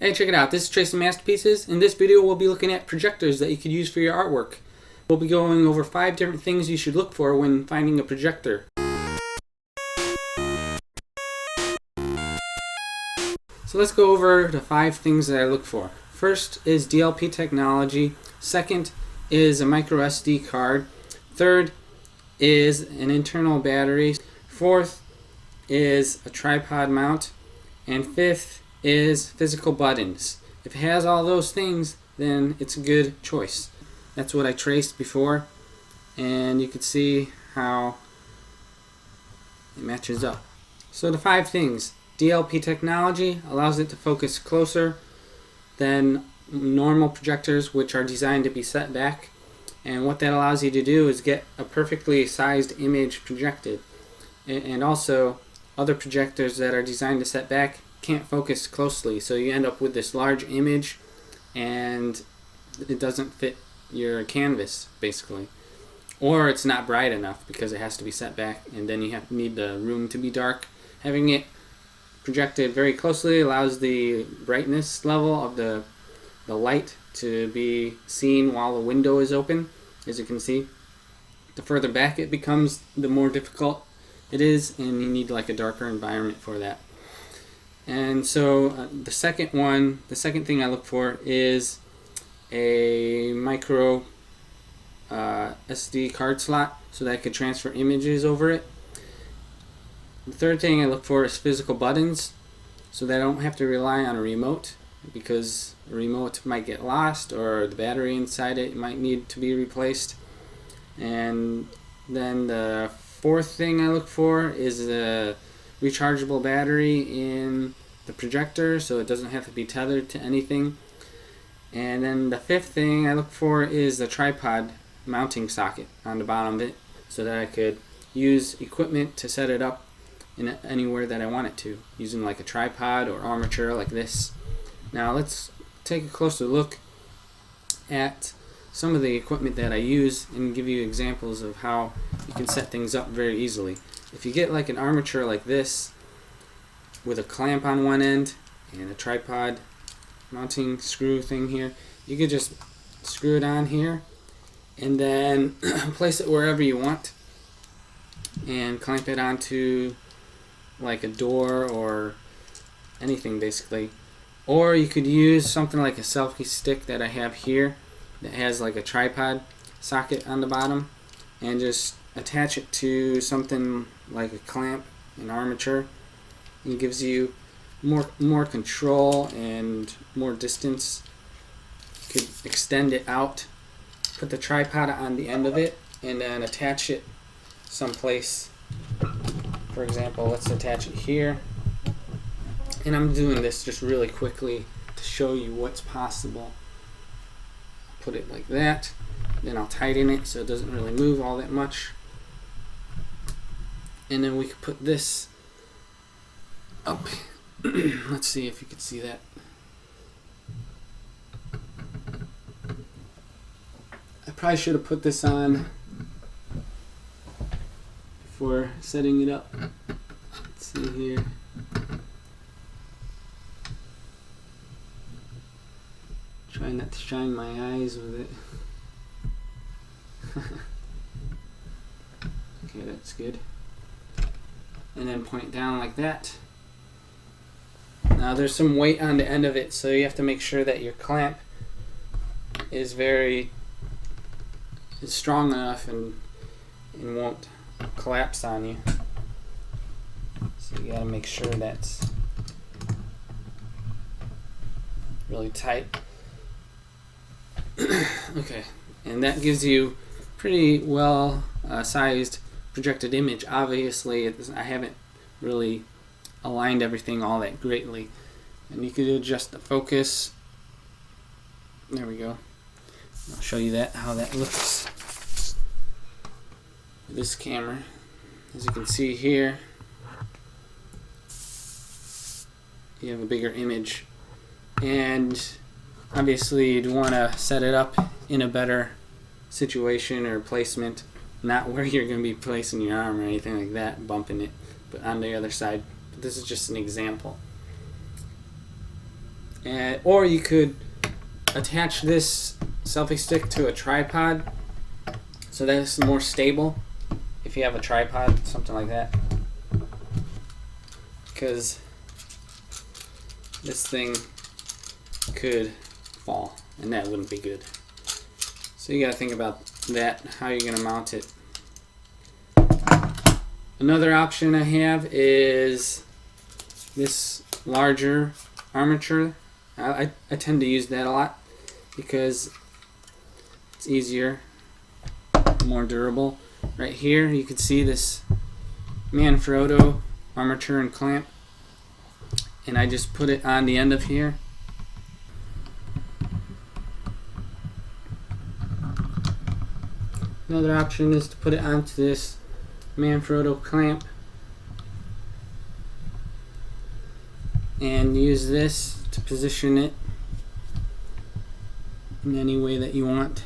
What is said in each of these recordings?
Hey, check it out. This is Trace Masterpieces. In this video, we'll be looking at projectors that you could use for your artwork. We'll be going over 5 different things you should look for when finding a projector. So let's go over the 5 things that I look for. First is DLP technology. Second is a micro SD card. Third is an internal battery. Fourth is a tripod mount. And fifth is physical buttons. If it has all those things, then it's a good choice. That's what I traced before, and you can see how it matches up. So the 5 things. DLP technology allows it to focus closer than normal projectors, which are designed to be set back, and what that allows you to do is get a perfectly sized image projected. And also, other projectors that are designed to set back can't focus closely, so you end up with this large image and it doesn't fit your canvas basically, or it's not bright enough because it has to be set back, and then you need the room to be dark. Having it projected very closely allows the brightness level of the light to be seen while the window is open. As you can see, the further back it becomes, the more difficult it is, and you need like a darker environment for that. And so the second thing I look for is a micro SD card slot so that I could transfer images over it. The third thing I look for is physical buttons so that I don't have to rely on a remote, because a remote might get lost or the battery inside it might need to be replaced. And then the fourth thing I look for is a rechargeable battery in the projector so it doesn't have to be tethered to anything. And then the fifth thing I look for is the tripod mounting socket on the bottom of it so that I could use equipment to set it up in anywhere that I want it to, using like a tripod or armature like this. Now let's take a closer look at some of the equipment that I use and give you examples of how you can set things up very easily. If you get like an armature like this with a clamp on one end and a tripod mounting screw thing here, you could just screw it on here and then place it wherever you want and clamp it onto like a door or anything basically. Or you could use something like a selfie stick that I have here that has like a tripod socket on the bottom, and just attach it to something like a clamp, an armature. It gives you more control and more distance. You could extend it out, put the tripod on the end of it, and then attach it someplace. For example, let's attach it here. And I'm doing this just really quickly to show you what's possible. Put it like that, then I'll tighten it so it doesn't really move all that much. And then we could put this up. Let's see if you can see that. I probably should have put this on before setting it up. Let's see here. Try not to shine my eyes with it. Okay, that's good. And then point down like that. Now there's some weight on the end of it, so you have to make sure that your clamp is strong enough and won't collapse on you. So you gotta make sure that's really tight. Okay, and that gives you pretty well sized projected image. Obviously I haven't really aligned everything all that greatly, and you could adjust the focus. There we go. I'll show you how that looks with this camera. As you can see here, you have a bigger image, and obviously you'd want to set it up in a better situation or placement, not where you're going to be placing your arm or anything like that, bumping it, but on the other side. But this is just an example. Or you could attach this selfie stick to a tripod so that it's more stable if you have a tripod, something like that, because this thing could fall and that wouldn't be good. So you gotta think about that, how you're gonna mount it. Another option I have is this larger armature. I tend to use that a lot because it's easier, more durable. Right here you can see this Manfrotto armature and clamp, and I just put it on the end of here. Another option is to put it onto this Manfrotto clamp and use this to position it in any way that you want.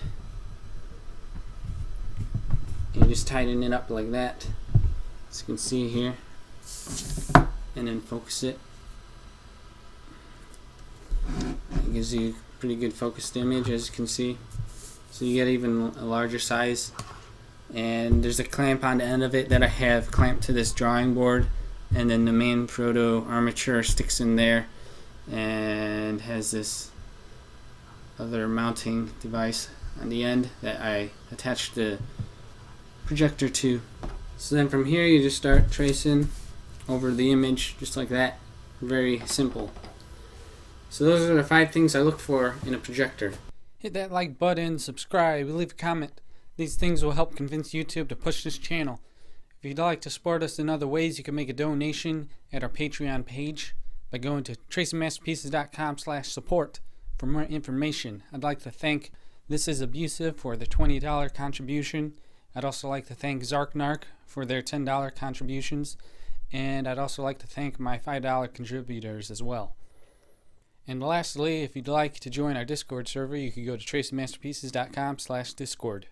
And you just tighten it up like that, as you can see here, and then focus it. It gives you a pretty good focused image, as you can see. So you get even a larger size. And there's a clamp on the end of it that I have clamped to this drawing board, and then the Manfrotto armature sticks in there and has this other mounting device on the end that I attached the projector to. So then from here you just start tracing over the image just like that. Very simple. So those are the 5 things I look for in a projector. Hit that like button, subscribe, leave a comment. These things will help convince YouTube to push this channel. If you'd like to support us in other ways, you can make a donation at our Patreon page by going to tracingmasterpieces.com/support for more information. I'd like to thank This Is Abusive for the $20 contribution. I'd also like to thank Zarknark for their $10 contributions. And I'd also like to thank my $5 contributors as well. And lastly, if you'd like to join our Discord server, you can go to tracingmasterpieces.com/discord.